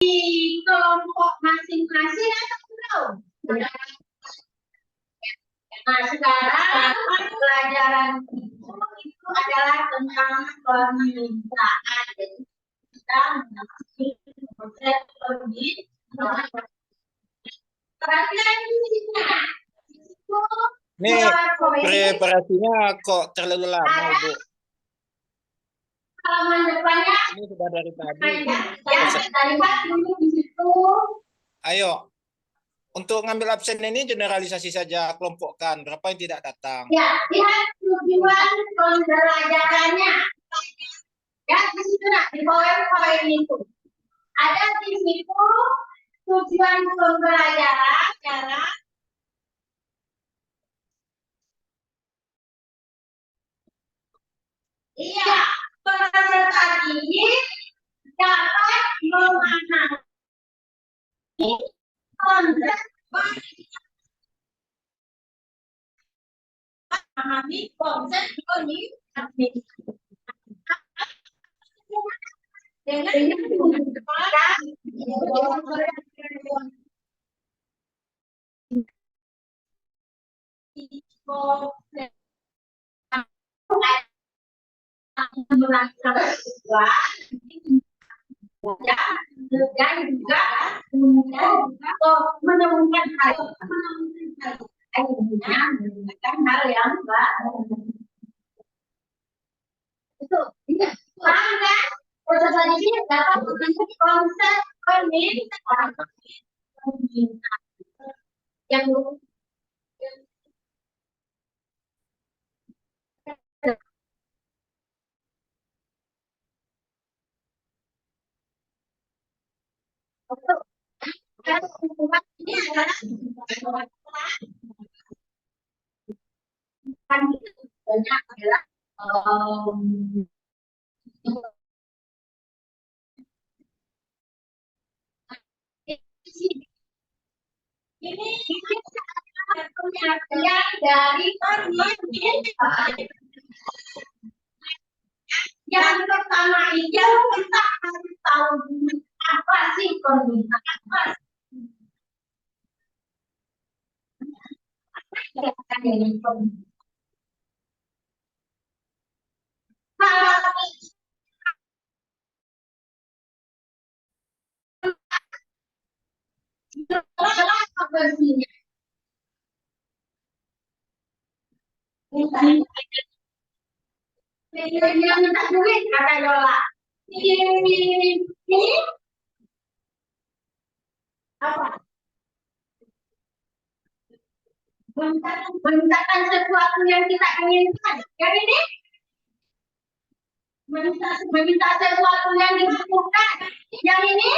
kelompok masing-masing atau belum? Nah, sekarang pelajaran itu adalah tentang permintaan. Jadi kita memasuki proses permintaan. Perhatian di sini. Nih, preparasinya kok terlalu lama, Bu. Halaman depannya. Ini sudah dari tadi. Ya, kita lihat dulu di situ. Ayo, untuk ngambil absen ini generalisasi saja, kelompokkan. Berapa yang tidak datang? Ya, lihat tujuan pembelajarannya. Ya, di situ nak, di poin-poin itu. Ada di situ tujuan pembelajaran, cara. Iya, peserta didik dapat memahami konsep dengan dan juga menemukan hal menemukan hal yang baru. Itu paham kan? Proses ini dapat membentuk konsep permintaan yang ini adalah banyak adalah ini pengertian dari permintaan. Yang pertama itu kita harus tahu dulu apa sih permintaan. Yang minta duit kata Yola. Ini apa? Memintakan sesuatu yang kita inginkan. Yang ini meminta sesuatu yang dibutuhkan. Yang ini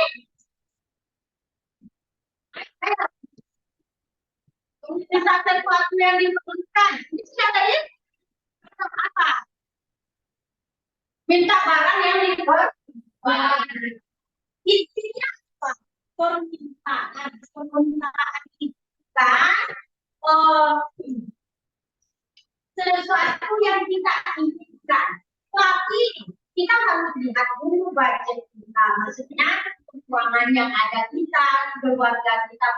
meminta sesuatu yang dibutuhkan. Ini siapa ini? Apa? Minta barang yang dibutuhkan. Intinya apa? Permintaan kita sesuatu yang kita inginkan. Tapi kita harus lihat dulu budget kita. Maksudnya keuangan yang ada kita, keluarga kita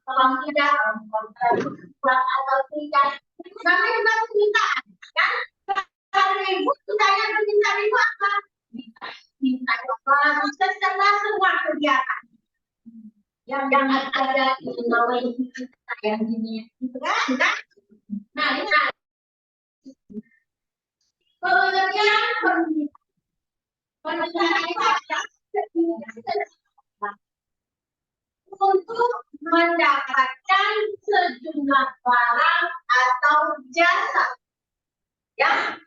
uang tidak, uang atau tidak. Namanya juga permintaan, kan? Kalau ibu saya meminta itu apa? Minta apa? Setelah semua kegiatan yang ada di namanya kita yang ini, itu kan? Nah, ini pengertian permintaan itu adalah untuk mendapatkan sejumlah barang atau jasa, ya,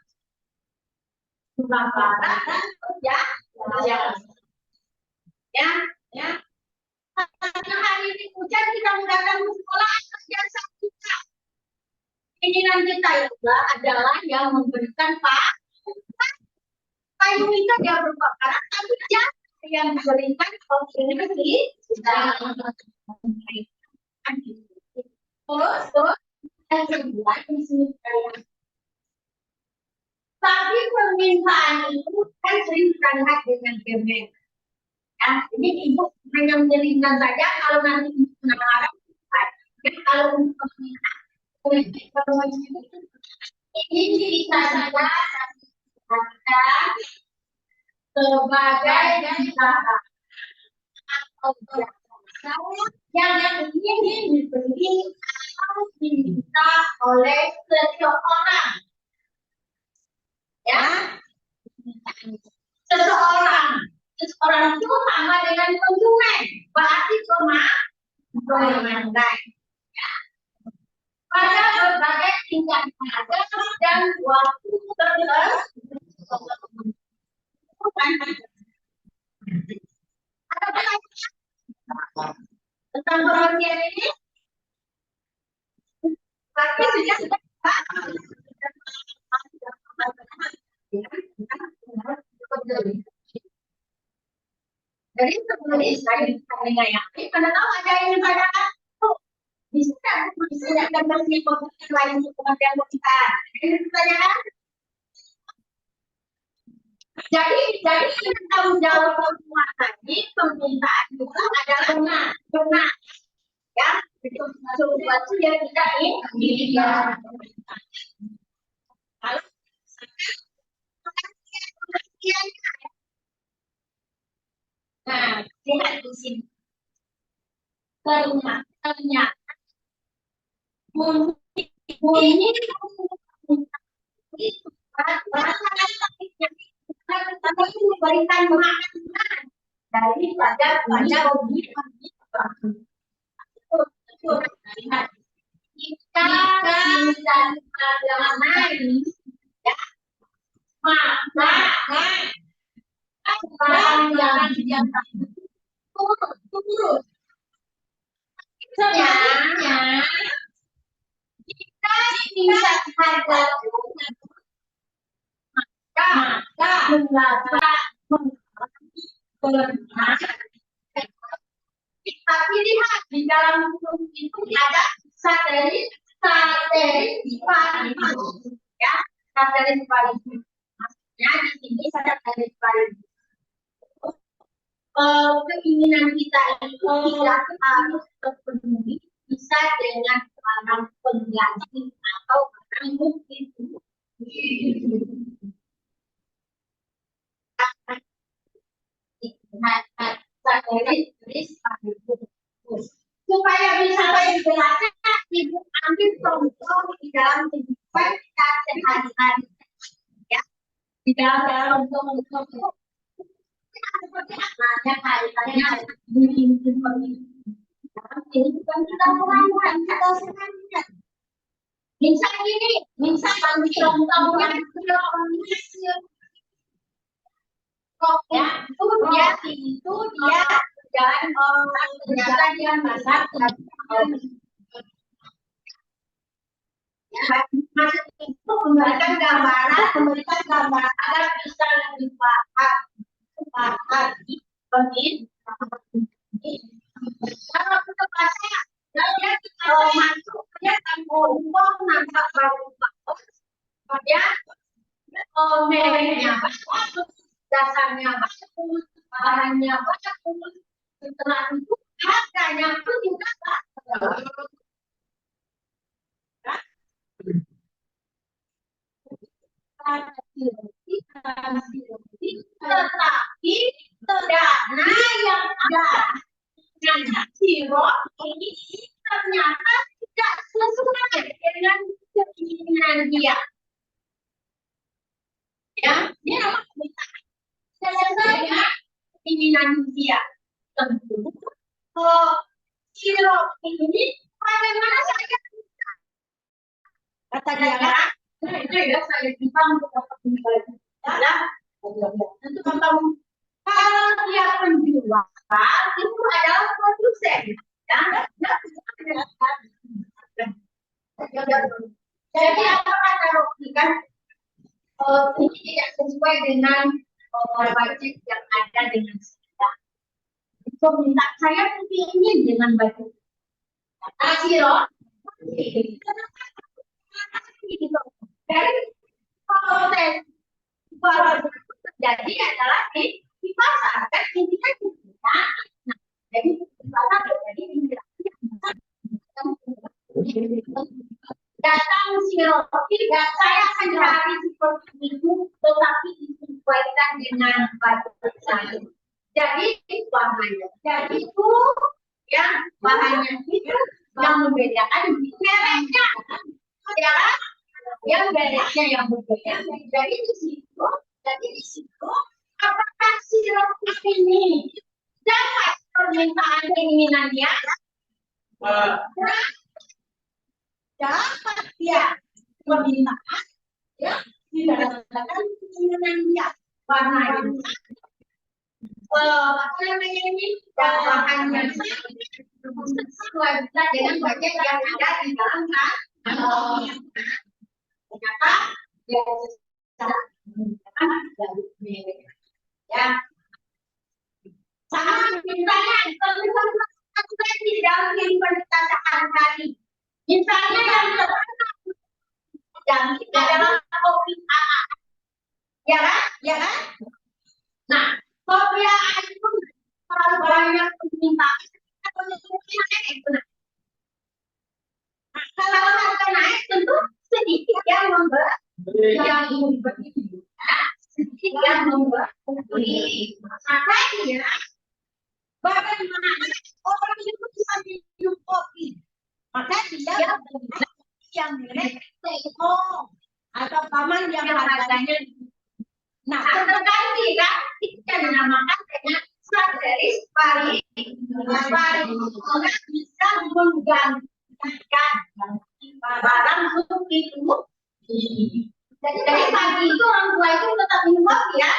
jumlah barang atau jasa, ya. Karena hari ini hujan kita menggunakan sekolah atas jasa kita. Keinginan kita juga adalah yang memberikan kayu itu dia berupa barang, tapi dia yang memberikan opportunity kita. Terus yang kedua di sini tapi permintaan itu kan sering terlihat dengan gemen. Ya, ini ibu hanya menyelipkan saja kalau nanti ibu penawaran. Ya, kalau untuk ini bisa saja dikatakan sebagai usaha atau jasa yang ingin diberi atau diminta oleh seseorang. Ya, seseorang itu sama dengan konsumen, berarti pemandai. Ya. Pada berbagai tingkat harga dan waktu tertentu. Tentang pengertian ini, berarti sudah jadi sebelum saya dengan yakin, karena tahu ada yang pada bisa dan masih pembuktian lain untuk pengertian kita. Ini pertanyaan. Jadi tanggung jawab semua tadi permintaan itu adalah benar, ya sesuatu yang kita ingin. Kalau nah, lihat di sini. Ternyata bunyi memberikan makna daripada bunyi. Jika bisa dimaknai, ya, maka barang yang turun. Sebenarnya jika tingkat harga turun, maka benar. Tapi lihat di dalam hukum itu ada satelit paritas, ya, satelit paritas. Maksudnya di sini satelit paritas. Keinginan kita itu tidak harus terpenuhi, bisa dengan barang pengganti atau barang bukti. Supaya bisa dijelaskan, ibu ambil contoh di dalam kehidupan kita sehari-hari, ya, di dalam contoh seperti apa hari-harinya bunyi seperti dalam kehidupan kita orang-orang kita sehari-hari. Misal ini, misal contoh yang ya, itu dia jalan orang ternyata dia masak ya, maksud itu memberikan gambaran agar bisa lebih paham di kalau kita baca dia masuk dia uang nampak bagus dia mereknya bagus, dasarnya bagus, barangnya bagus, setelah itu harganya pun juga bagus. Tetapi dana yang ada dengan sirop ini ternyata tidak sesuai dengan keinginan dia. Ya, dia memang bisa sesuai dengan keinginan dia. Tentu, sirop ini bagaimana saja kata dia kan? Itu ya saya bilang ya, tentu kalau dia penjual itu adalah produsen, ya. Jadi apa kata Rocky kan? Ini tidak sesuai dengan budget yang ada dengan saya. Permintaan saya ingin dengan budget. Sirop dari proses terjadi adalah di pasar kan intinya Nah, jadi misalnya jadi datang si Rocky, dan saya akan cari seperti itu, tetapi disesuaikan dengan budget saya. Jadi bahannya, jadi itu ya bahannya itu yang membedakan mereknya, ya, yang mereknya yang berbeda. Jadi di situ, apakah si Rocky ini dapat permintaan keinginannya? Dapat dia permintaan, ya, didasarkan keinginan dia. Warna ini, apa namanya ini, bahannya sesuai dengan budget yang ada di dalam kan? Ternyata dia ya, sama misalnya kalau misalnya di dalam universitas sehari-hari, misalnya yang terkenal adalah kopi A, ya kan? Nah, kopi A itu terlalu banyak permintaan. Nah, kalau harga naik tentu sedikit yang membeli, sedikit yang membeli. Makanya bagaimana orang itu bisa minum kopi? Maka dia yang merek teko atau paman yang harganya. Nah, terganti kan kita menamakan dengan strategis paling orang bisa menggantikan barang untuk itu. Jadi pagi itu orang tua itu tetap minum kopi ya.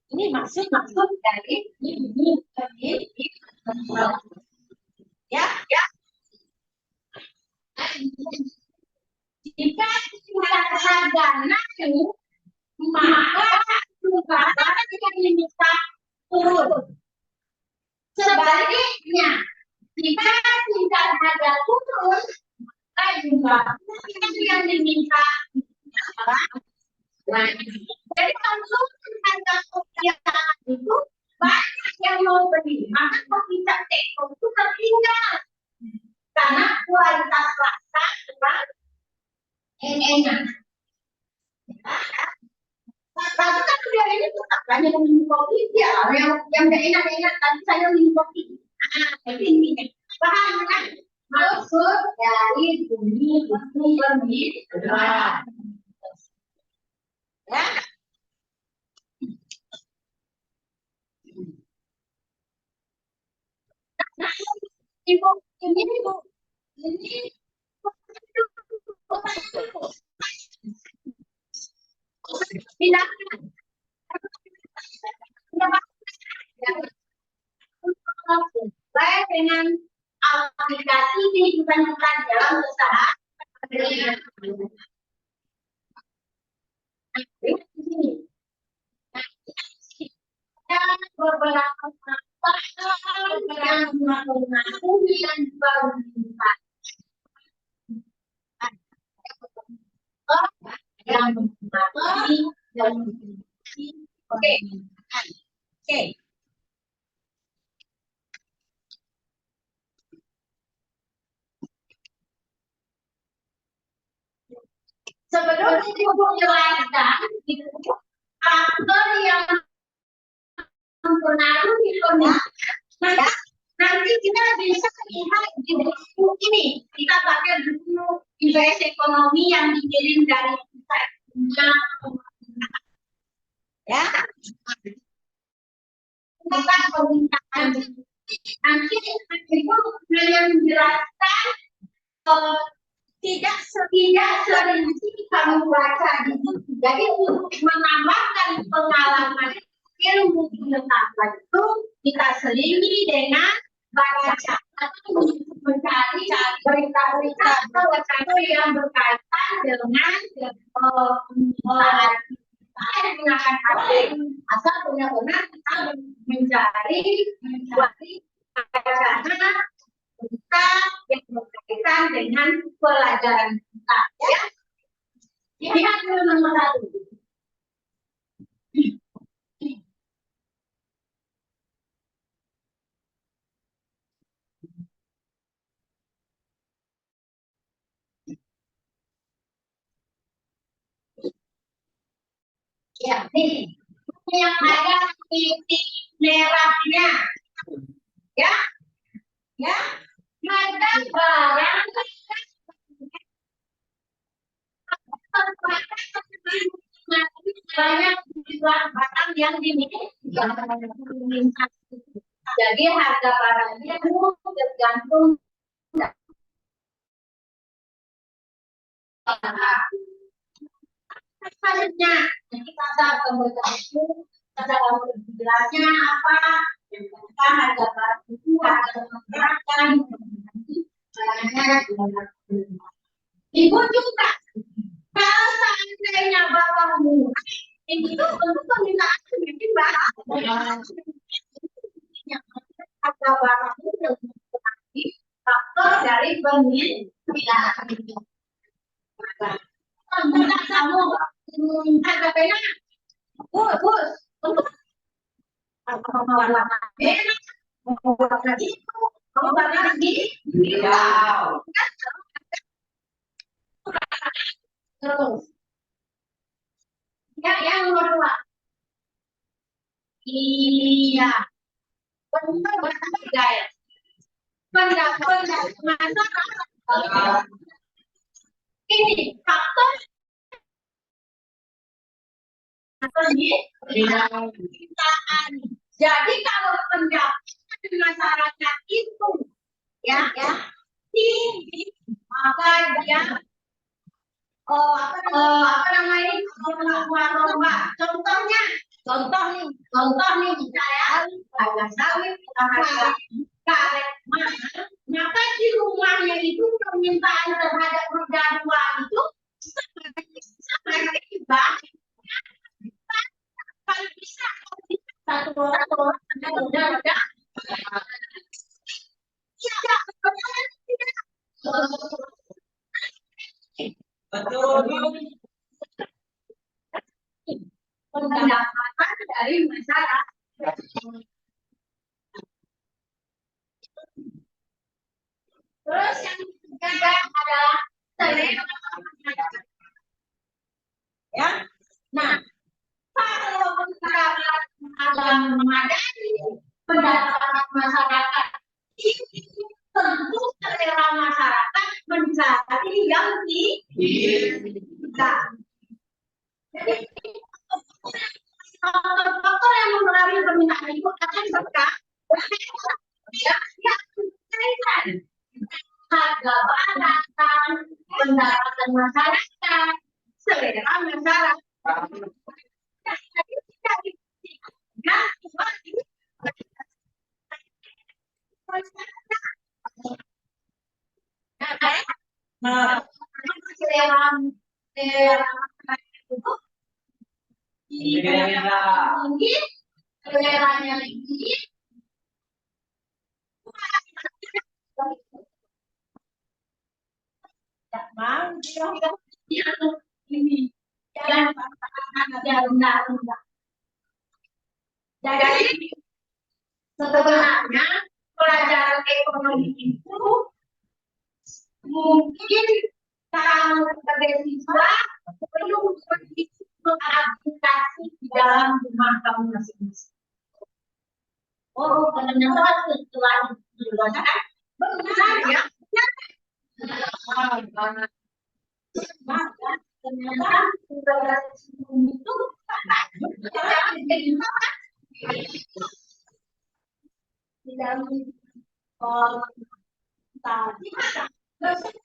Ini maksud dari ini ya. Jika harga naik, maka barang tidak bisa turun. Sebaliknya, jika tingkat harga turun, maka juga yang diminta naik. Jadi kalau harga kopi itu banyak yang mau beli, maka kopi teko itu tertinggal karena kualitas rasa kurang enak. Tapi kan dia ini tetap hanya minum kopi, ya yang tidak enak tapi saya minum kopi. Jadi ini bahan maksud dari bunyi pernikahan. Ya. Ibu ini bilangkan baik dengan aplikasi kehidupan kita dalam usaha dan beberapa yang mengaku dan baru yang mengakui dan oke. Sebelum dijelaskan, faktor yang mempengaruhi kondisi, nanti kita bisa lihat di buku ini. Kita pakai buku IPS ekonomi yang dikirim dari pusat. Ya, bukan permintaan. Nanti ibu hanya menjelaskan tidak serinci kamu baca itu. Jadi untuk menambahkan pengalaman ilmu pengetahuan itu kita selingi dengan baca atau mencari berita-berita atau yang berkaitan dengan pengolahan menggunakan HP asal benar-benar kita mencari bacaan berita yang berkaitan dengan pelajaran kita ya. Lihat dulu nomor 1. Ya, nih yang ada titik merahnya, ya, ya, ada barang banyak jumlah barang yang dimiliki. Jadi harga barangnya tergantung hasilnya. Jadi kata pemerintah itu kata jelasnya apa? Yang pertama harga barang itu harga menggerakkan barangnya. Ibu juga kalau seandainya bapak murah itu tentu permintaan semakin banyak. Harga barang itu menjadi faktor dari permintaan. Minta kamu harga pena, bus, untuk warna merah, warna itu, warna hijau. Terus, yang nomor 2. Iya, benar guys. Pendapat masyarakat ini faktor permintaan. Jadi kalau pendapat masyarakat itu ya tinggi, maka dia apa namanya lomba. Contoh nih misalnya harga sawit, harga karet mahal, maka di rumahnya itu permintaan terhadap roda 2 itu semakin banyak. Kalau bisa satu orang ada roda. Tidak, tidak. Betul. Pendapatan dari masyarakat. Terus yang ketiga adalah selera masyarakat. Ya. Nah, kalau masyarakat ada memadai pendapatan masyarakat, tentu selera masyarakat mencari yang tinggi. Jadi faktor yang mempengaruhi permintaan itu akan serta harga barang, pendapatan masyarakat, selera masyarakat. Seleranya tinggi, ini jangan rendah. Jadi sebenarnya pelajaran ekonomi itu mungkin kalau sebagai siswa perlu mengaplikasi di dalam rumah kamu masing-masing. Oh, ternyata setelah dijelaskan benar ya. Ternyata sudah itu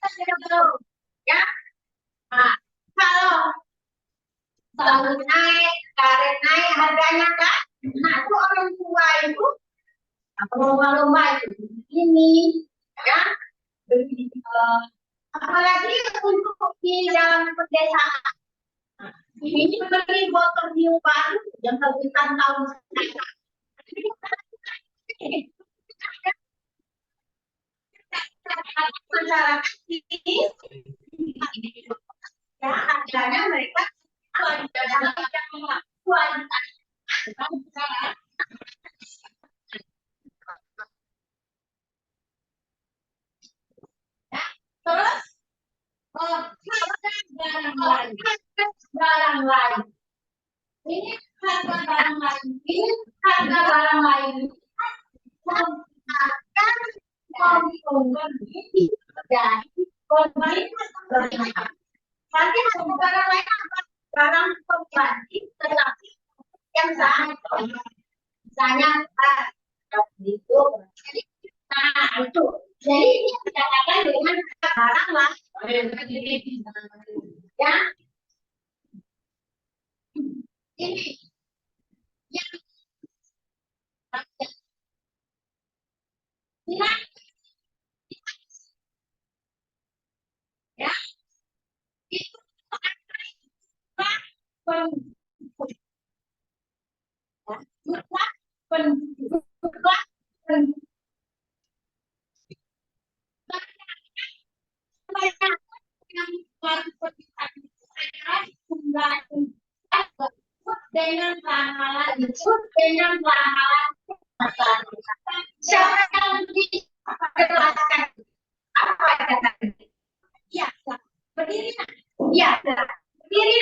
tadi ya. Nah, kalau sawit naik, karet naik harganya kan. Nah, itu orang tua itu lomba-lomba itu ini ya. Apalagi untuk di dalam pedesaan. Ini beli botol new baru yang terbitan tahun masyarakat ini ya adanya mereka kualitas. Terus barang lain. ini harga barang lain akan mempengaruhi dari kondisi nanti harga barang lain akan barang pembanding tetapi yang sama misalnya itu nah itu jadi ini dikatakan dengan barang lah ya ini yang ya itu dengan ramalan disebut dengan ramalan siapa yang menjelaskan apa kata ya berdiri ya berdiri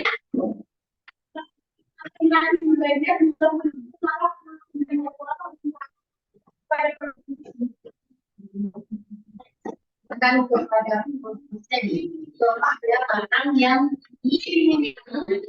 akan kepada jadi ada barang yang ini jadi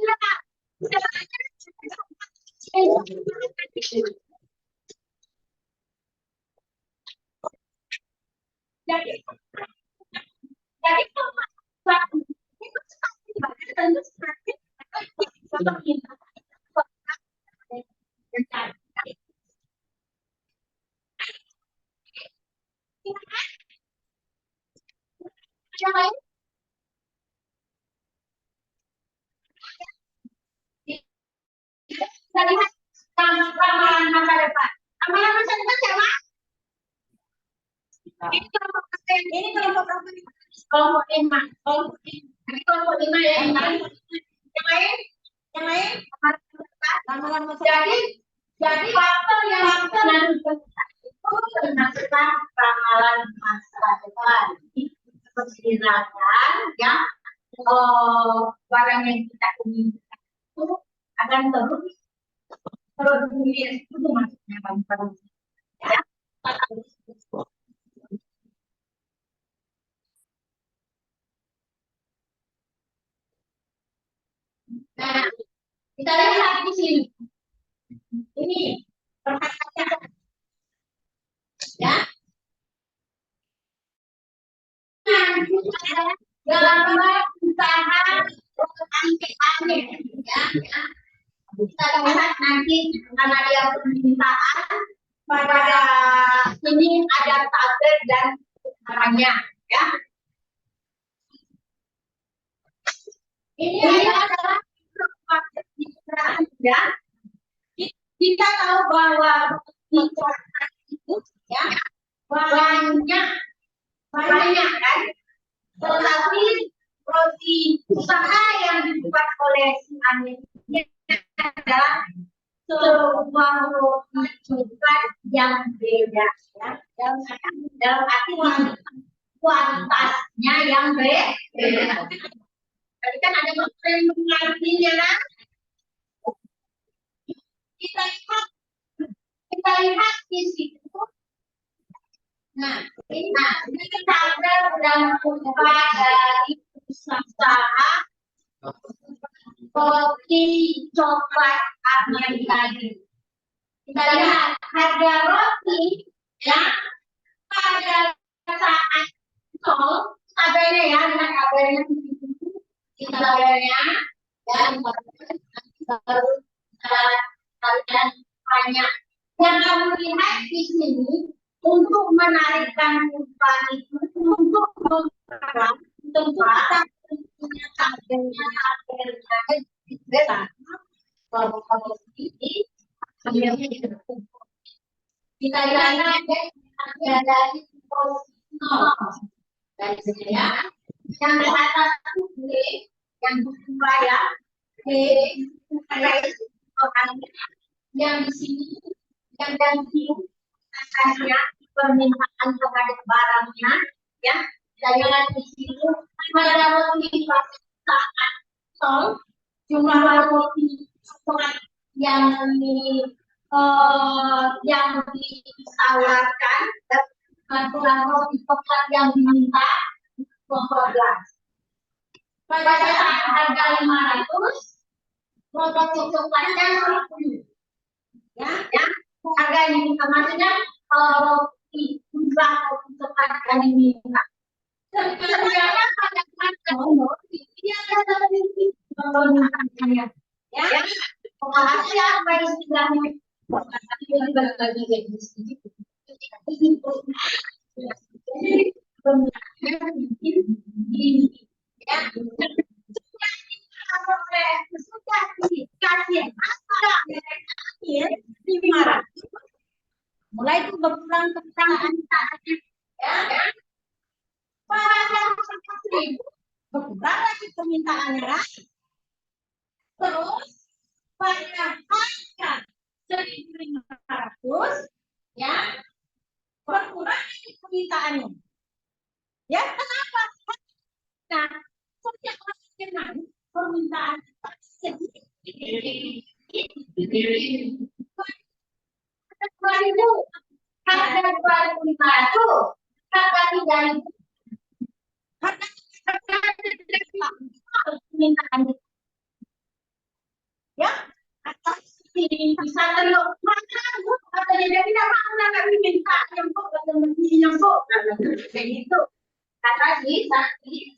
yang lain kita lihat ramalan masa depan. Ramalan masa depan siapa? Ini kelompok kelompok 5. Ini kelompok 5 ya. Yang lain? Ramalan masa depan. Jadi faktor yang menentukan itu termasuklah ramalan masa depan. Perkiraan ya barang yang kita inginkan itu akan terus itu maksudnya bang ya. Nah, kita lihat di sini. Ini perhatian ya. Gambar usaha aneh ya. Kita lihat nanti karena dia permintaan pada ini ada tabel dan caranya ya. Ini adalah ya. Kita tahu bahwa itu ya banyak kan, tetapi roti usaha yang dibuat oleh si Ani ini adalah sebuah roti coklat yang beda ya, dalam arti kualitasnya yang beda. Tadi kan ada yang mengartinya kan? Kita lihat di situ. Nah, ini kita ada dalam upaya dari usaha roti coklat Amerika ini. Kita lihat harga roti ya pada saat sol tabelnya ya, dengan tabelnya kita tabelnya dan baru kalian banyak yang kamu lihat di sini untuk menarikkan upah itu untuk memperang tempat punya tabelnya beda kalau ini kita lihat ada dari posisi dari sini ya yang di atas B yang kedua ya B yang di sini yang ganti atasnya permintaan kepada barangnya ya jangan di sini pada roti saat sol jumlah roti yang yang ditawarkan aturan tempat yang diminta 12. Pada saat harga 500, produk coklatnya 10. Ya, harga yang diminta maksudnya roti jumlah roti coklat yang diminta. Sebenarnya pada saat dia ada permintaannya. Ya, hasil apa istilahnya? Mulai itu berkurang permintaan, ya, pada berkurang lagi permintaannya, terus pada harga 1.500, ya, berkurang lagi permintaannya. Ya, kenapa? Nah, setiap kemungkinan permintaan sedikit. 2.000, harga 2.500, harga 3.000, harga permintaan. Ya, atau bisa terlalu mahal, katanya dia tidak mau nggak minta yang kok yang kok kayak gitu. Kata sih tadi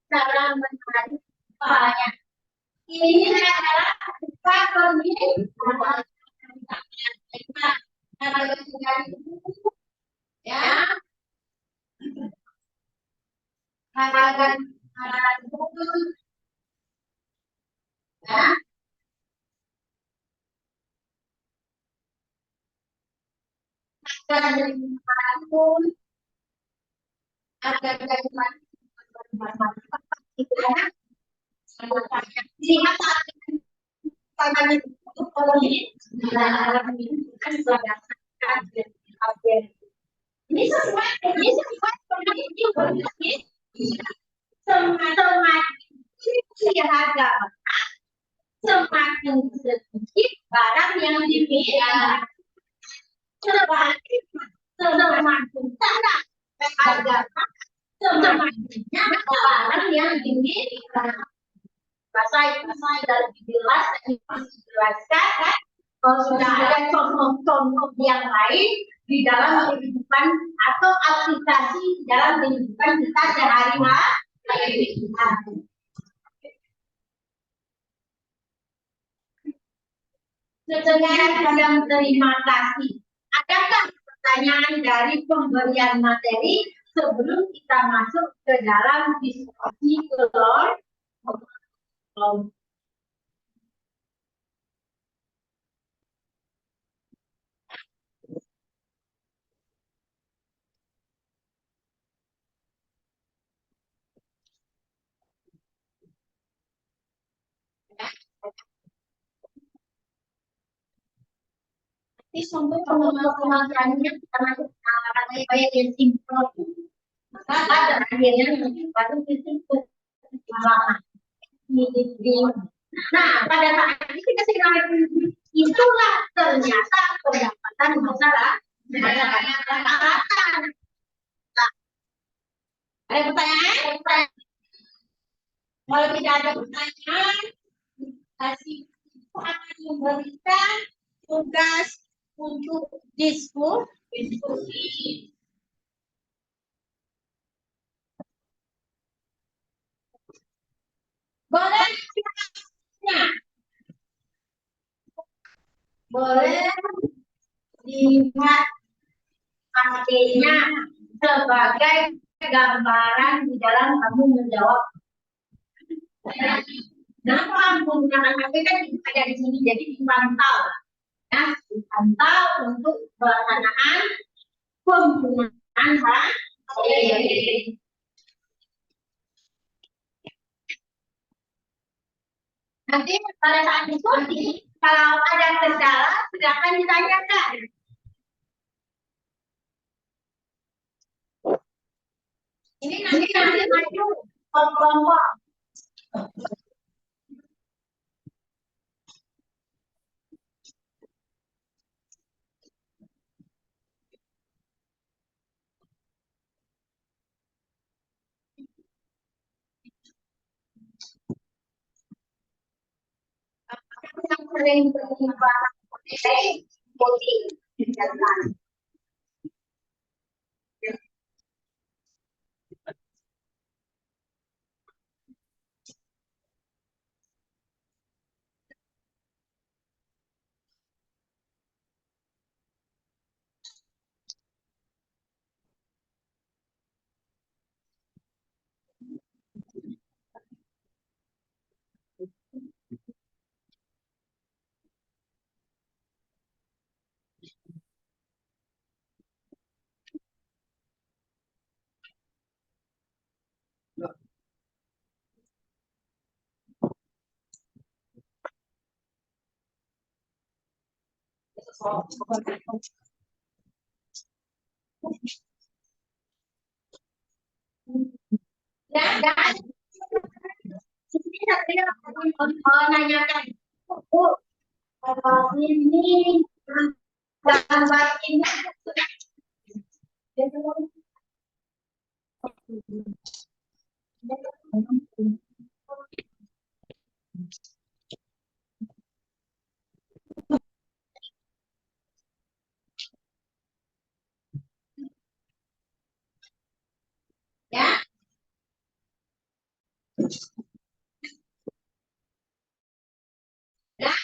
cara menarik banyak. Ini adalah ya, harga ya, harga dari manapun, harga dari manapun, lihat tangan itu ini sesuai semakin harga semakin sedikit barang yang dimiliki, semakin rendah harga semakinnya barang yang dimiliki. Saya lebih jelas dijelaskan kalau sudah ada contoh-contoh yang lain di dalam kehidupan atau aplikasi dalam kehidupan kita sehari-hari. Sekian sedang terima kasih. Adakah pertanyaan dari pemberian materi sebelum kita masuk ke dalam diskusi kelompok? Nanti untuk pemasarannya kita masuk kayak yang sinkron. Maka ada akhirnya baru disimpul. Nah, pada saat ini kita itulah ternyata pendapatan masalah. Ada pertanyaan? Kalau tidak ada pertanyaan, kasih akan memberikan tugas untuk diskusi. Boleh dilihat artinya sebagai gambaran di dalam kamu menjawab. Kenapa menggunakan HP kan ada di sini, jadi dipantau, ya, dipantau untuk pelaksanaan penggunaan HP. Nanti pada saat diskusi, kalau ada kendala, silakan ditanyakan. Ini nanti maju kelompok. sering bertimbangan putih jangan. Dan ini saya menanyakan, Bu, ini gambar ini ya. Ya,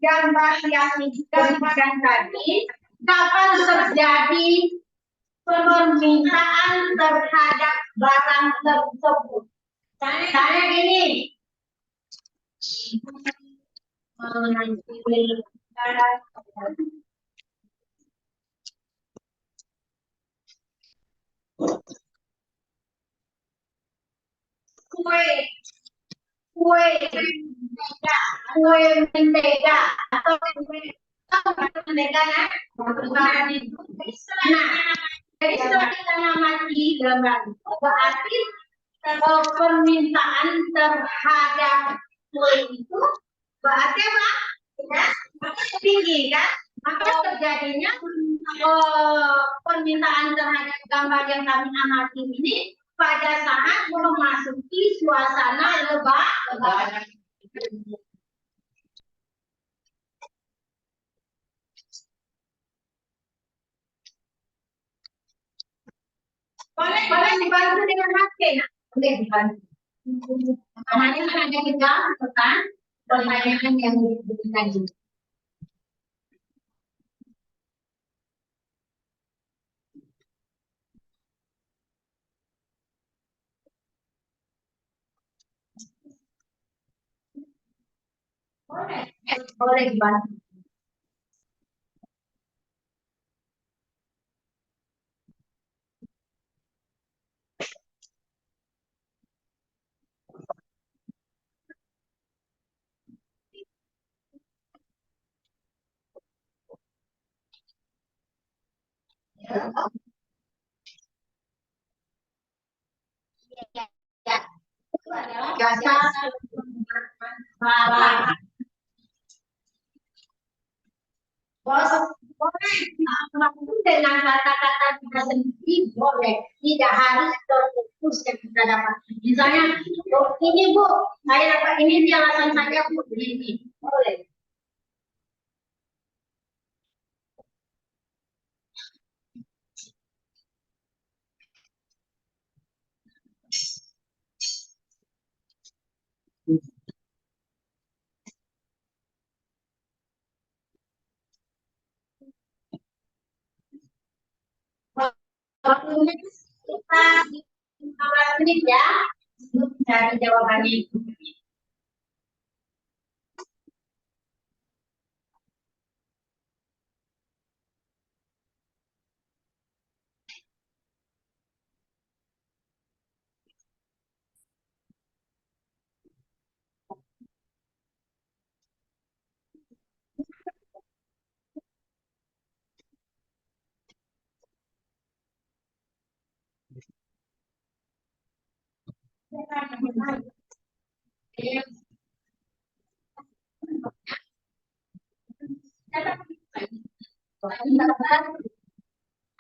gambar yang digambarkan tadi kapan terjadi permintaan terhadap barang tersebut. Saya gini, kue kue mentega, kue mentega atau kue mentega ya, bukan itu. Nah, jadi ketika mati gambar berarti permintaan terhadap kue itu berarti apa? Ya, tinggi kan? Maka terjadinya permintaan terhadap gambar yang kami amati ini pada saat memasuki suasana lebaran. Boleh dibantu dengan HP, nah? Boleh dibantu. Hanya kan ada tiga pertanyaan yang diberikan ini. Boleh dibantu. Ya. Itu adalah jasa barang. Boleh dengan kata-kata kita sendiri boleh, tidak harus terfokus yang kita dapat. Misalnya, ini Bu, saya dapat ini alasan saya Bu ini boleh. Waktunya kita 15 menit ya untuk mencari jawabannya itu.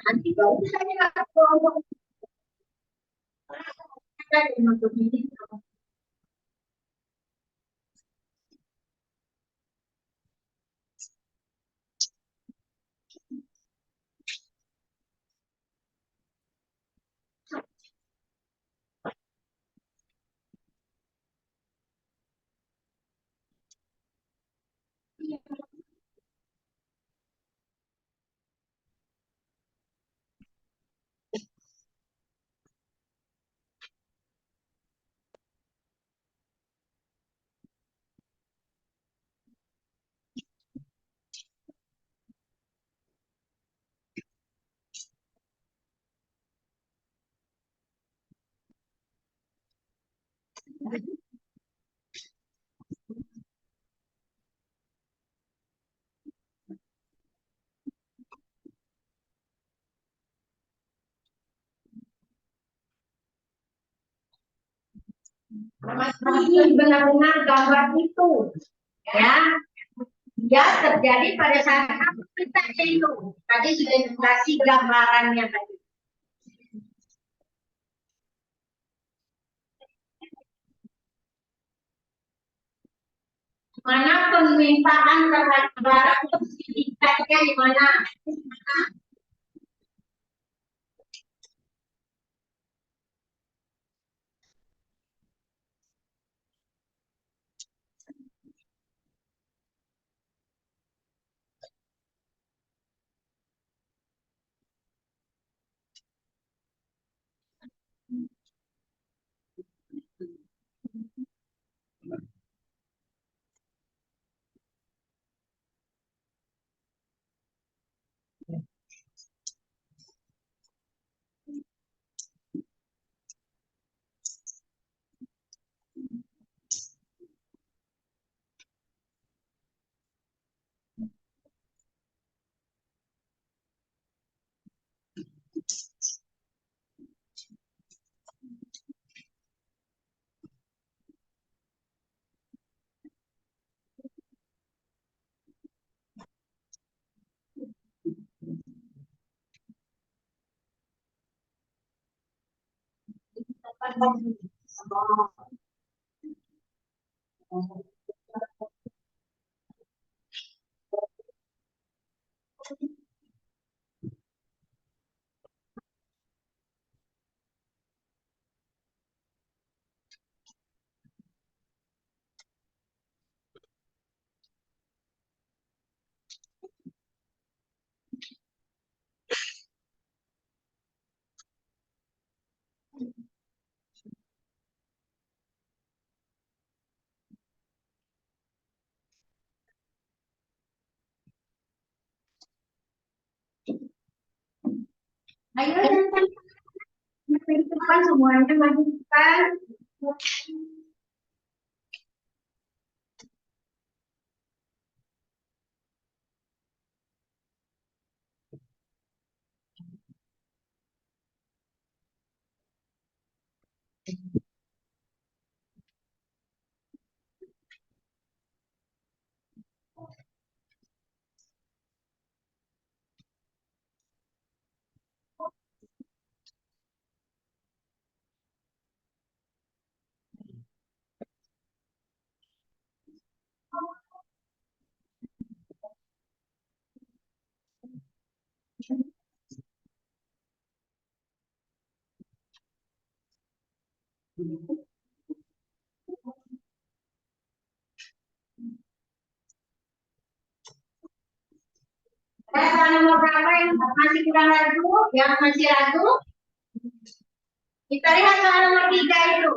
Nanti baru saya ngomong. Ini benar-benar gambar itu, ya. Ya terjadi pada saat kita itu. Tadi sudah dikasih gambarannya tadi. Mana permintaan terhadap barang sertifikatnya di mana? Ayo tentukan semuanya majukan. Nomor berapa yang masih kurang ragu? Yang masih ragu? Kita lihat soal nomor 3 itu.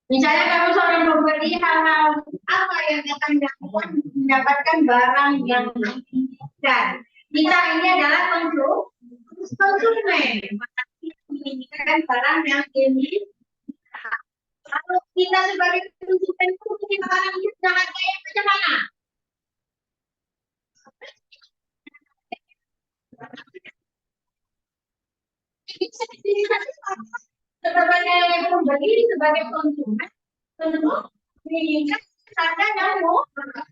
Misalnya kalau seorang pembeli hal-hal apa yang akan dilakukan untuk mendapatkan barang yang diinginkan. Kita ini adalah konsumen. Menginginkan barang yang diinginkan. Kalau kita sebagai konsumen itu punya barang yang sangat kaya macam mana? Sebagai pembeli, sebagai konsumen, tentu menginginkan harga yang murah.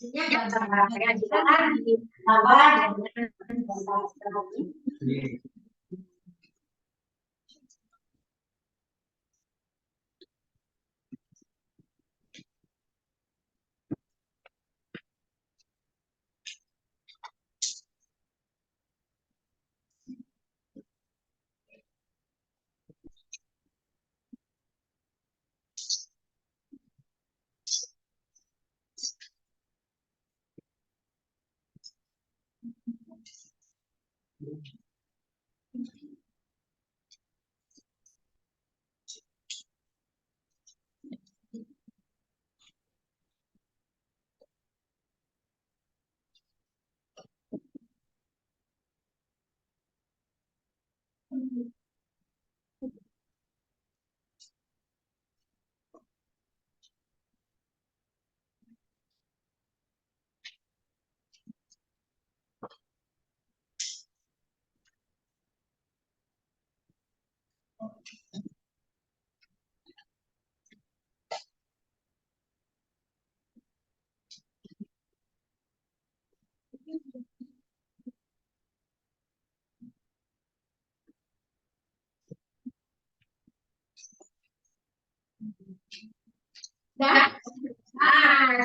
Gambar-gambarnya juga lagi awal dan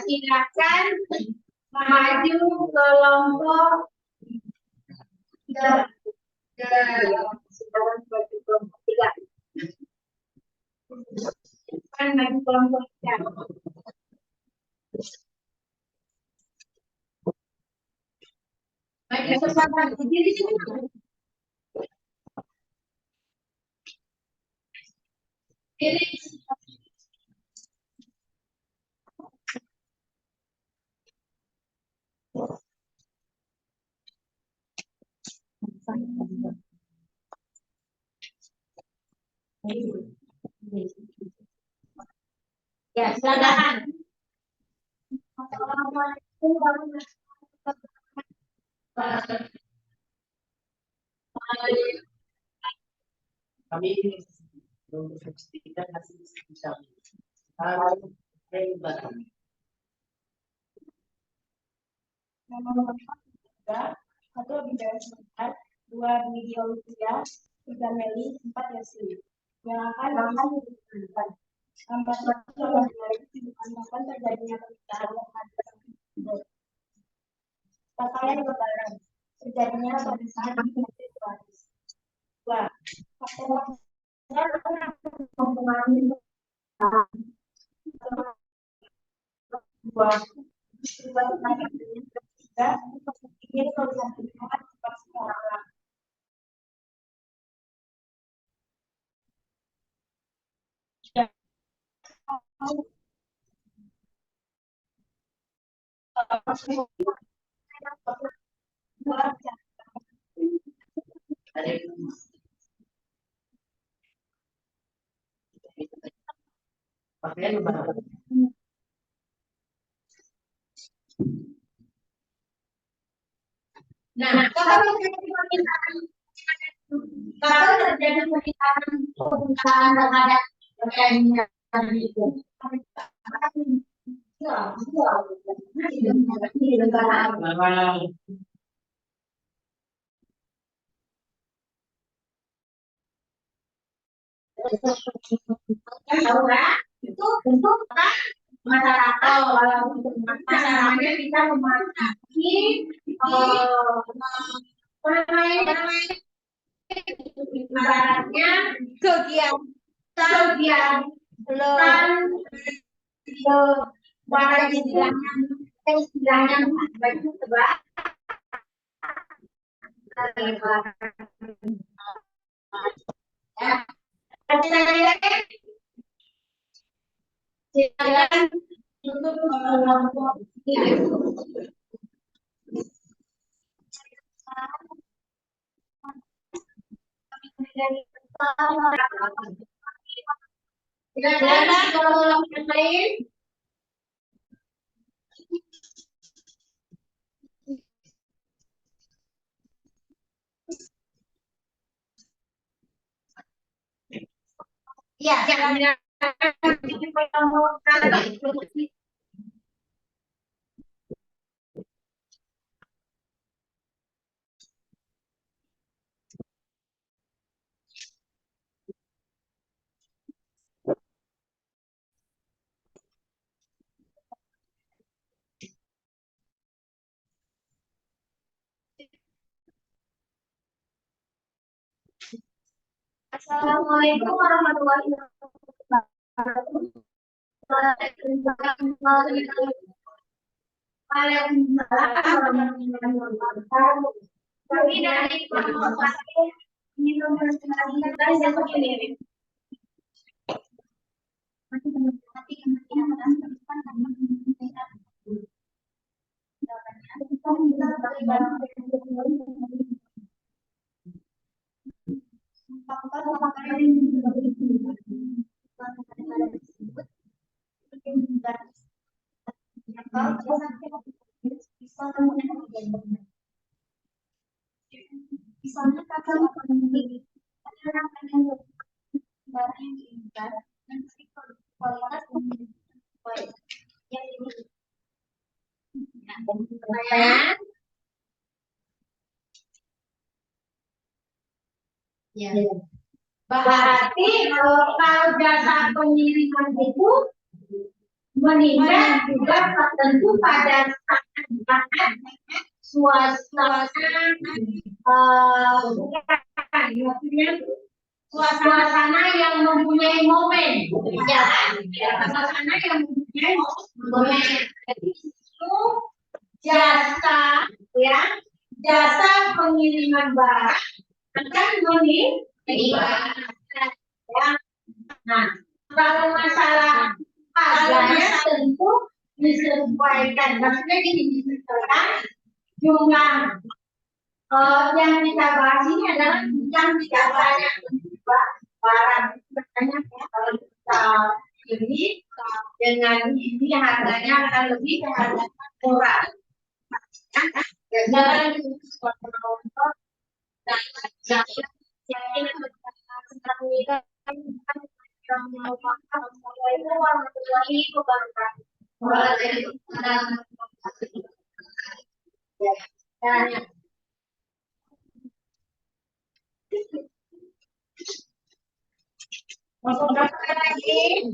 Silakan maju kelompok tiga. Kan maju kelompok tiga. Maju sebentar. Jadi sini. Jadi ya, silakan. Assalamualaikum warahmatullahi wabarakatuh. Kami memastikan hasil bisa hebat. Satu bicara sebentar, dua video rupiah, tiga Meli, empat Yasin. Yang akan dilakukan. Nomor satu menyebutkan terjadinya pernikahan yang ada pakaian lebaran terjadinya pada saat pernikahan. Dua, faktor mempengaruhi dua ingin melihat pernikahan seperti sekarang. Pakaian lebaran. Nah, kalau terjadi pernikahan terhadap rekannya itu, itu bentuk masyarakat, masyarakatnya bisa memasuki ibaratnya kegiatan istilahnya baju tebal. Silakan untuk kelompok silakan kalau yang lain. Ya, Assalamualaikum warahmatullahi wabarakatuh. Waalaikumsalam warahmatullahi wabarakatuh. Kami dari kelompok ingin mempresentasikan yang begini. Misalnya kakak kualitas yang ini. Pertanyaan? Ya. Berarti kalau jasa pengiriman itu meningkat juga tertentu pada saat suasana suasana yang mempunyai momen, ya, suasana yang mempunyai momen. Jadi itu jasa, ya, jasa pengiriman barang akan meningkat, ya. Nah, kalau masalah harganya tentu disesuaikan, maksudnya gini, disesuaikan jumlah yang kita bahas ini adalah yang tidak banyak barang, makanya kalau kita ini dengan ini harganya akan lebih murah. Jangan contoh dan yang masuk lagi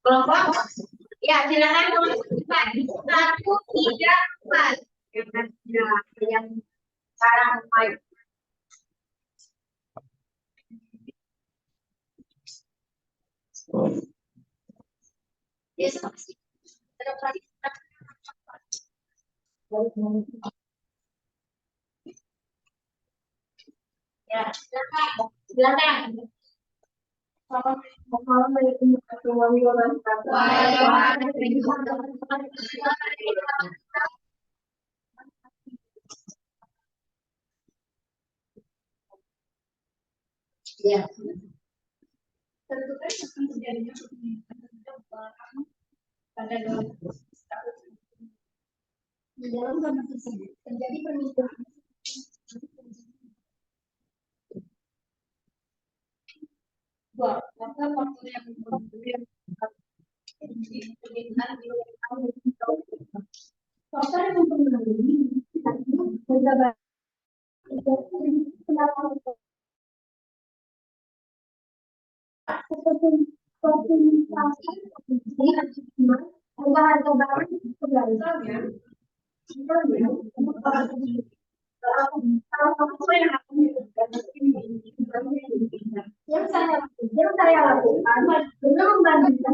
kelompok, ya silakan kelompok 1, 3, 4 yang sekarang baik. Yes, ya, silakan. Assalamualaikum warahmatullahi wabarakatuh. Ya. Tentu kan terjadinya pada dalam di dalam zaman tersebut terjadi peningkatan maka faktor yang kemudian faktor yang mempengaruhi harga barang tergantung yang saya lakukan belum membandingkan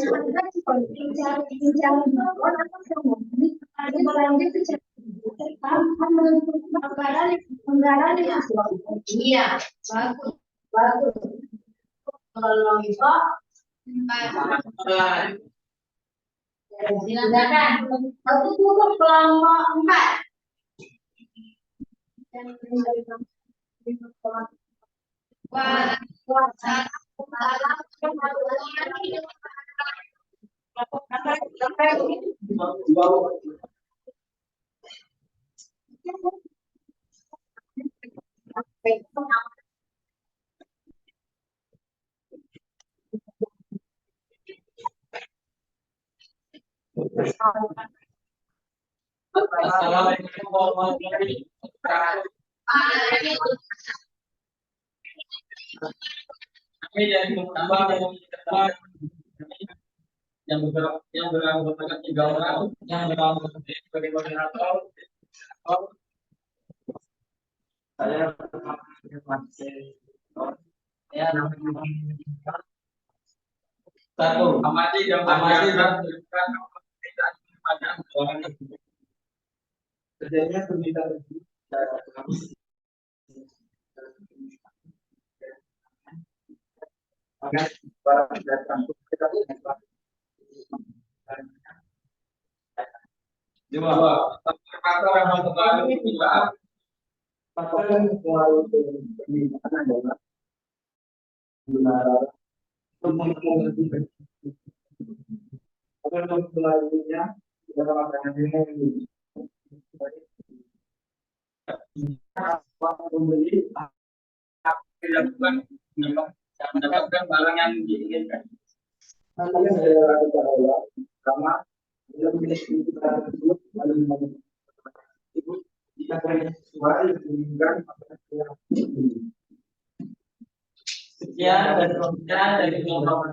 harga anggaran yang iya bagus kalau itu silakan aku tutup kelompok 4. Assalamualaikum warahmatullahi wabarakatuh. Kami dari Mustafa yang beranggotakan 3 orang yang beranggotakan sebagai moderator. Saya satu amati dan berikan pada orang tersebut. Kerjanya permintaan kami. Maka barang datang kita dua kata yang terbaru tidak pasal yang selalu permintaan adalah benar untuk mengerti atau selanjutnya dalam makanan ini pembeli dilakukan mendapatkan barang yang diinginkan. Namanya saya kepada Allah, karena bila memiliki barang tersebut lalu itu jika hanya sesuai dengan apa yang Sekian dan sekian dari kelompok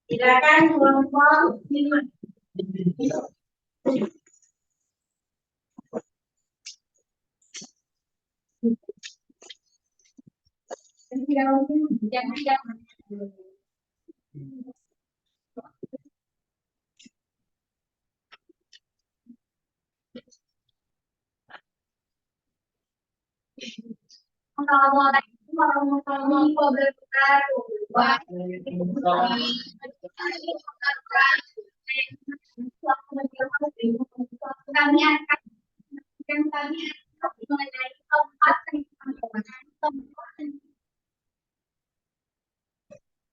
Silakan kelompok 5. Assalamualaikum warahmatullahi wabarakatuh. Kami akan mengenai keempat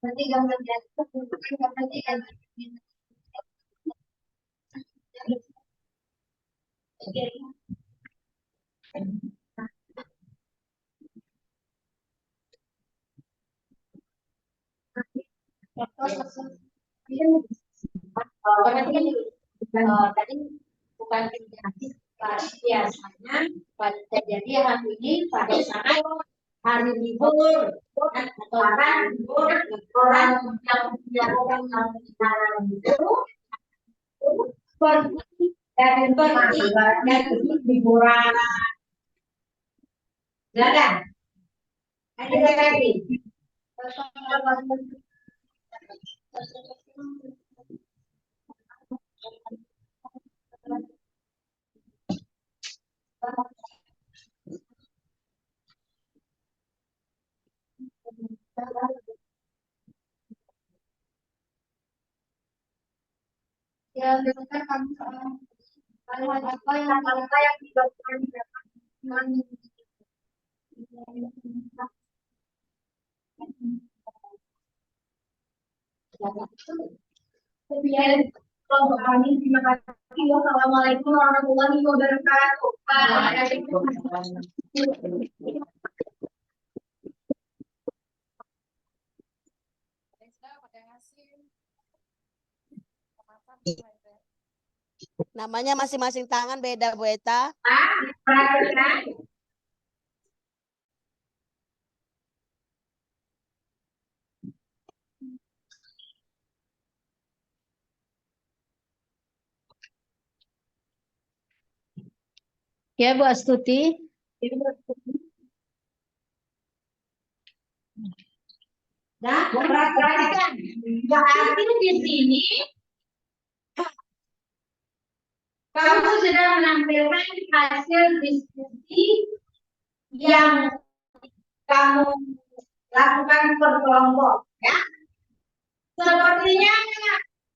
nanti gambar tadi bukan biasanya pada terjadi hari ini pada saat hari libur atau orang yang itu pergi dari liburan. Silakan. Ada lagi. Ya, biasanya kami apa yang dilakukan kemudian kelompok kami terima kasih. Wassalamualaikum warahmatullahi wabarakatuh. Namanya masing-masing tangan beda, Bu Eta. Perhatikan. Ya, Bu Astuti. Nah, perhatikan. Berarti di sini kamu sudah menampilkan hasil diskusi yang kamu lakukan per kelompok, ya. Sepertinya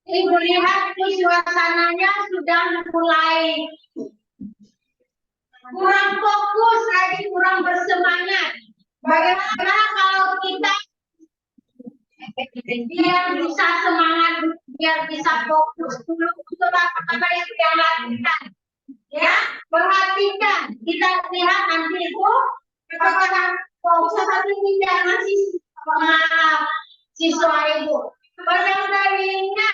Ibu lihat itu suasananya sudah mulai kurang fokus lagi, kurang bersemangat. Bagaimana kalau kita biar bisa semangat, biar bisa fokus dulu untuk apa yang kita lakukan, ya. Perhatikan, kita lihat nanti itu apakah fokus satu pinjaman siswa Ibu berdasarnya.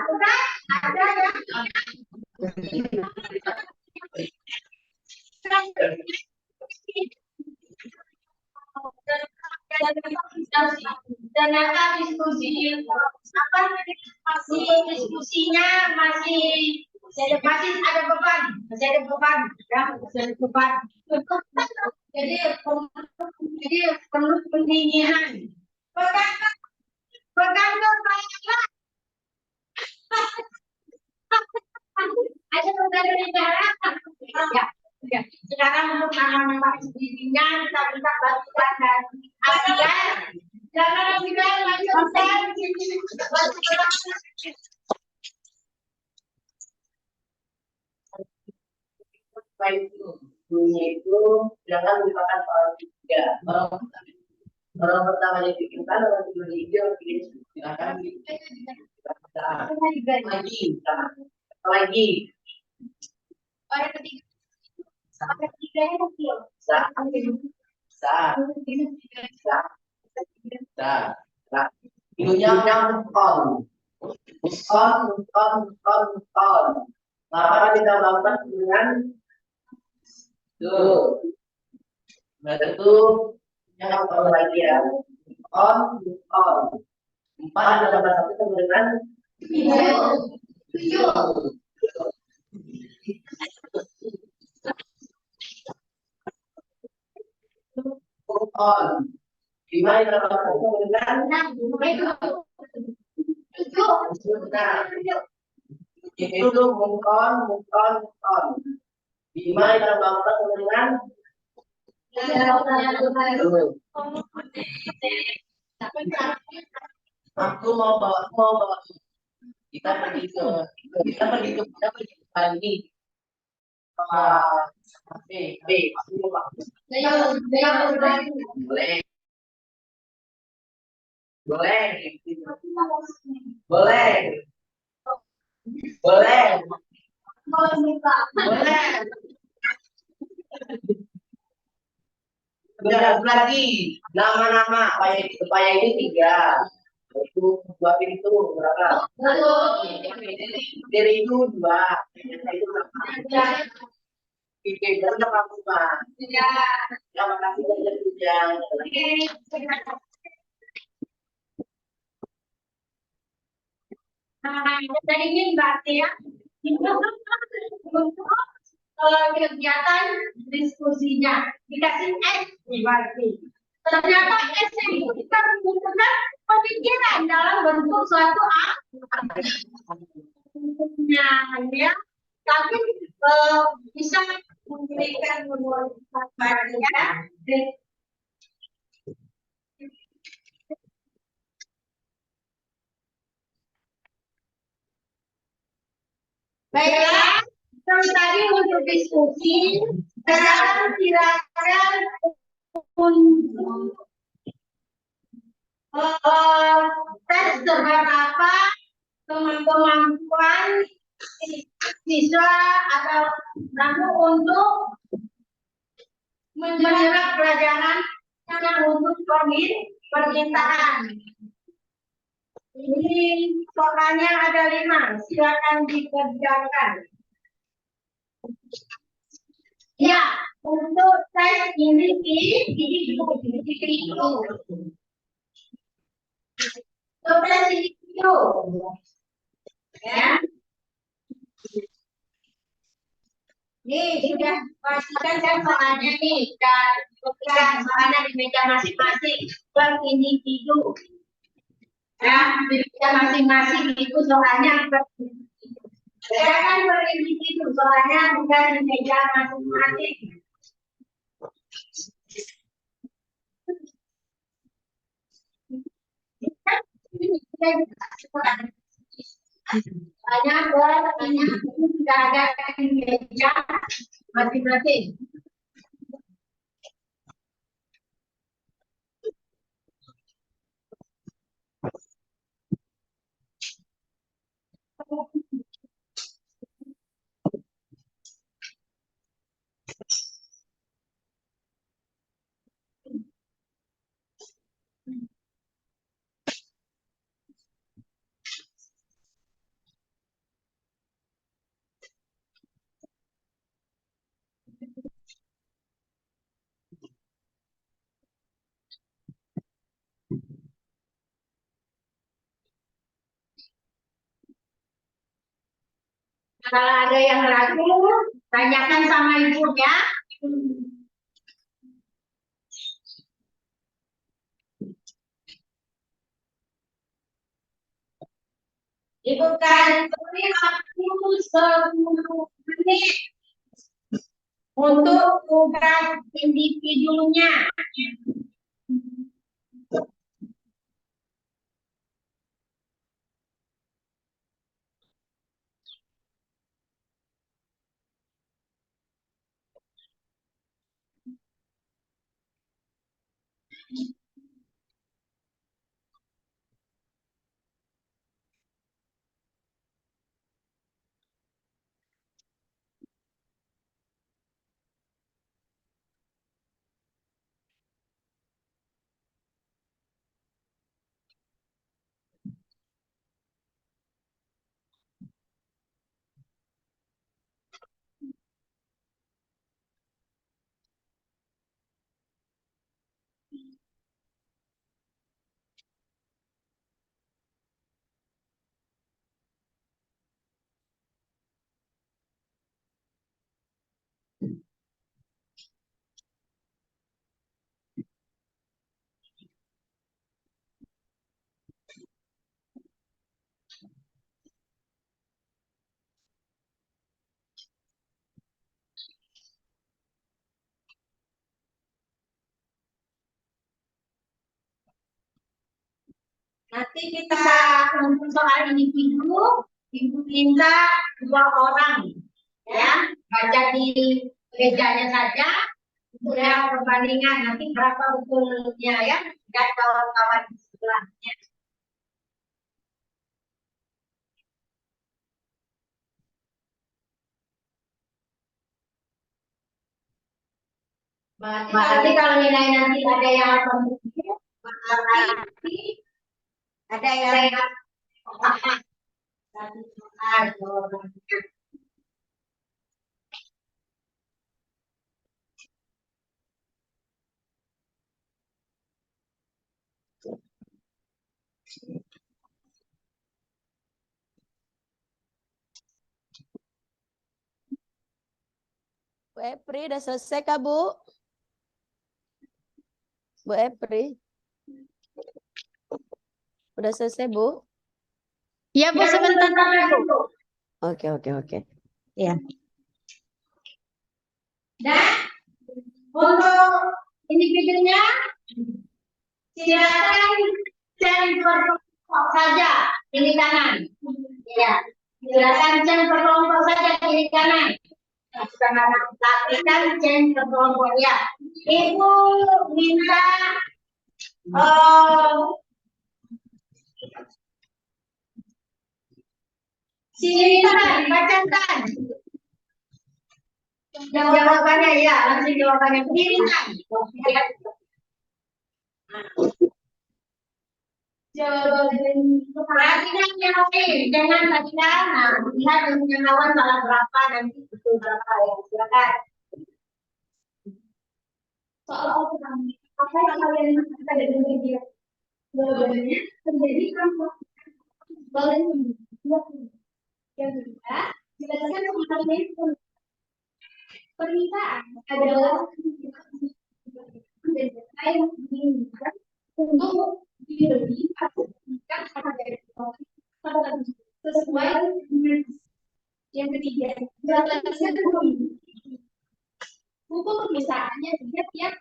Sudah ada ya. Ternyata diskusinya masih ada beban, jadi perlu pendinginan. Pegang kepala. Ada beberapa negara. Ya. Sekarang untuk anak-anak sendirinya kita minta bantuan dari Abigail. Jangan Abigail lanjutkan. Bunyi itu jangan lupakan soal 3. Orang pertama yang bikin kan orang kedua di hijau bikin silakan lagi. lagi. Orang ketiga. Orang ketiganya kecil. Sa. Sa. Sa. Sa. Sa. Nyam on. On. Maka kita lakukan dengan tuh. Nah itu yang lagi ya. On. 4 tambah 1 sama dengan 7. On. 5 tambah 1 sama dengan 7. Nah, itu tuh move on. 5 tambah 4 sama dengan 7. Aku mau bawa kita pergi ke pagi B aku mau bawa. Boleh. Udah lagi nama-nama supaya ini 3. Itu 2 pintu berapa? Dari itu 2. Itu berapa? Oke, berapa Pak? Terima kasih banyak Bujang. Jadi ini berarti ya, untuk kegiatan diskusinya dikasih S nih berarti. Ternyata S itu kita membutuhkan pemikiran dalam bentuk suatu ya, tapi bisa memberikan ya. Baiklah, terus tadi untuk diskusi, sekarang silakan untuk tes seberapa kemampuan siswa atau kamu untuk menyerap pelajaran yang untuk permintaan. Ini soalnya ada 5, silakan dikerjakan. Ya, untuk tes individu. Untuk tes individu. Ya. Nih, sudah pastikan kan soalnya nih, dan soalnya di meja masing-masing per individu. Ya, di meja masing-masing itu soalnya kan per individu, soalnya bukan di meja masing-masing. Banyak tidak ada di meja masing-masing. Kalau ada yang ragu, tanyakan sama ibunya. Ibu kan beri waktu 10 menit untuk tugas individunya. Nanti kita untuk soal individu, ibu minta 2 orang, ya, baca di mejanya saja, sudah perbandingan nanti berapa betulnya ya, dan kawan-kawan di sebelahnya. Berarti kalau nilai nanti ada yang ada yang Bu Epri udah selesai kah, Bu? Bu Epri. Udah selesai, Bu? Ya, Bu, sebentar. Oke. Iya. Dan untuk individunya silakan cek saja kiri kanan. Ya, silakan cek berkelompok saja kiri kanan. Lakukan cek berkelompok ya. Ibu minta silakan bacakan. Jawabannya ya, langsung jawabannya berdirikan. Perhatikan yang oke, jangan bacakan. Nah, lihat yang lawan salah berapa nanti betul berapa ya. Silakan. Soal apa yang kalian lakukan dari media? Jawabannya terjadi balen yang kedua, jelaskan sebenarnya permintaan adalah yang diinginkan untuk dibeli atau diberikan harga sesuai dengan yang ketiga. Jelaskan buku pemisahannya tiap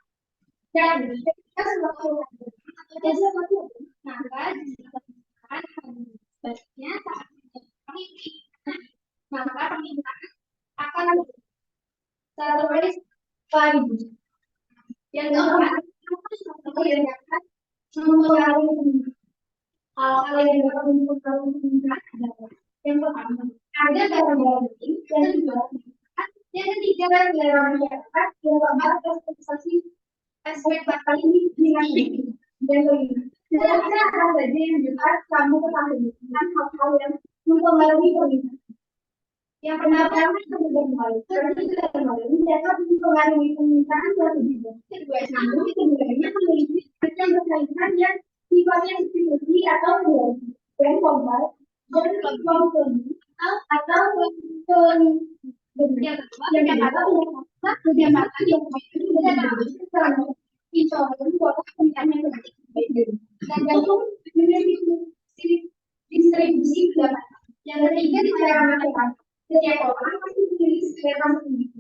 dan ketika suatu atau jasa suatu maka disebutkan sebaliknya saat maka permintaan akan tertulis valid. Yang keempat, yang dapat mempengaruhi hal-hal yang dapat mempengaruhi permintaan adalah yang pertama, ada barang-barang dan juga yang ketiga, dalam masyarakat yang keempat, investasi aspek bakal ini dengan dan kelima. Dalamnya ada saja yang dapat kamu ketahui dengan hal-hal yang mempengaruhi permintaan. Yang pertama kemudian kembali, kedua kembali dapat mempengaruhi permintaan dan juga kedua namun kemudiannya memiliki yang berkaitan yang sifatnya substitusi atau dan global dan atau yang distribusi yang ketiga tidak setiap orang pasti memiliki selera sendiri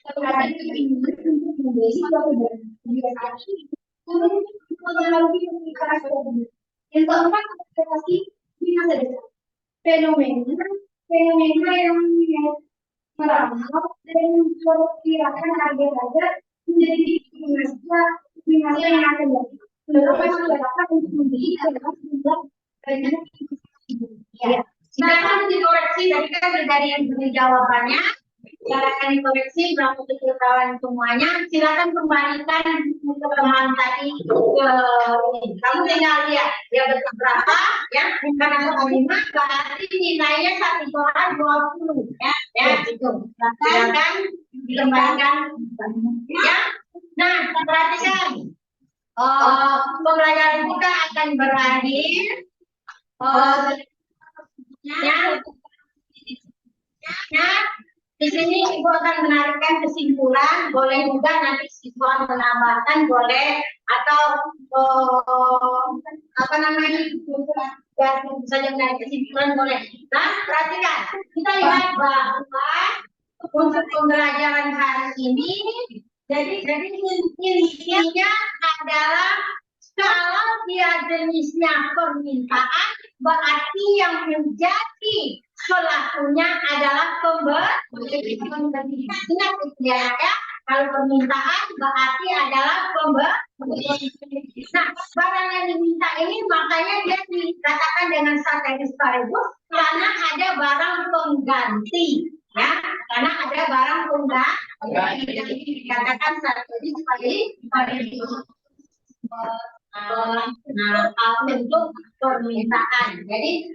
terhadap keinginan untuk membeli suatu barang. Kemudian mengalami pemikiran tersebut. Yang keempat, adaptasi di masa depan. Fenomena yang meramal dan memperkirakan harga-harga menjadi di masa yang akan datang. Beberapa masyarakat untuk membeli adalah sebuah banyak. Ya. Silakan dikoreksi dari yang beri jawabannya. Silakan dikoreksi berapa betul kawan semuanya. Silakan kembalikan untuk teman tadi ke kamu tinggal lihat dia betul berapa ya. Karena 5 berarti nilainya 1 orang 20 ya itu. Silakan dikembalikan ya. Nah, perhatikan. Pembelajaran kita akan berakhir. Di sini Ibu akan menarikkan kesimpulan, boleh juga nanti siswa menambahkan, boleh atau apa namanya saja menarik kesimpulan boleh. Nah, perhatikan, kita lihat bahwa untuk pembelajaran hari ini, jadi intinya adalah Kalau dia jenisnya permintaan, berarti yang menjadi pelakunya adalah pemberi. Ingat itu ya, kalau permintaan berarti adalah pemberi. Nah, barang yang diminta ini makanya dia dikatakan dengan strategis paribus karena ada barang pengganti. Ya, karena ada barang pengganti yang dikatakan strategis paribus. Bentuk permintaan. Jadi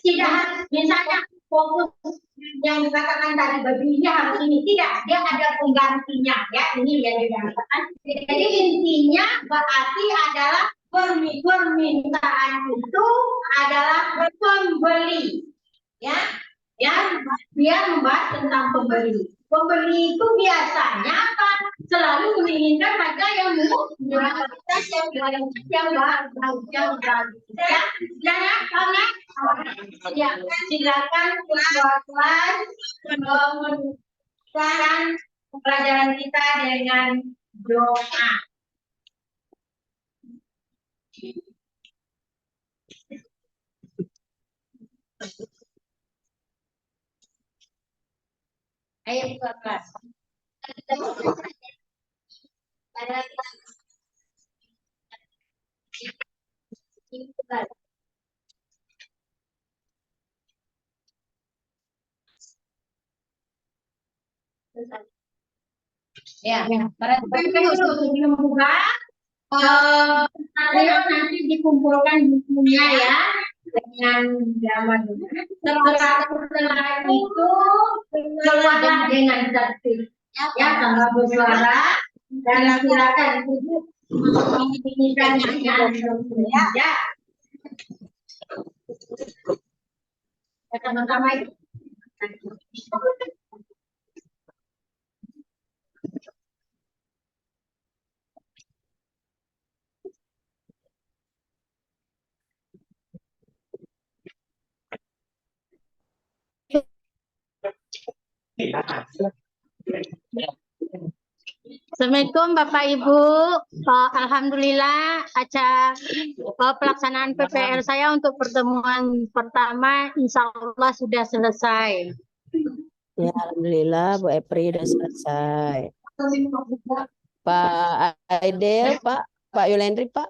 tidak harus misalnya fokus yang dikatakan tadi belinya harus ini, tidak, dia ada penggantinya ya, ini yang dikatakan. Jadi intinya berarti adalah permintaan itu adalah pembeli ya, dia membahas tentang pembeli. Pembeli itu biasanya apa? Selalu menginginkan harga yang murah, yang bagus. Ya, silakan keluarkan menuliskan pelajaran kita dengan doa. Ayo buka kelas. Ya, perhatikan dulu sebelum buka. Nanti dikumpulkan bukunya ya dengan gambar. Setelah itu keluarlah dengan tertib. Ya, tanpa bersuara dan silakan duduk. Menginginkan ya. Sama-sama itu. Assalamualaikum Bapak Ibu. Alhamdulillah acara pelaksanaan PPR saya untuk pertemuan pertama insya Allah sudah selesai. Ya, alhamdulillah Bu Epri udah selesai. Pak Aidil, Pak Yulendri, Pak.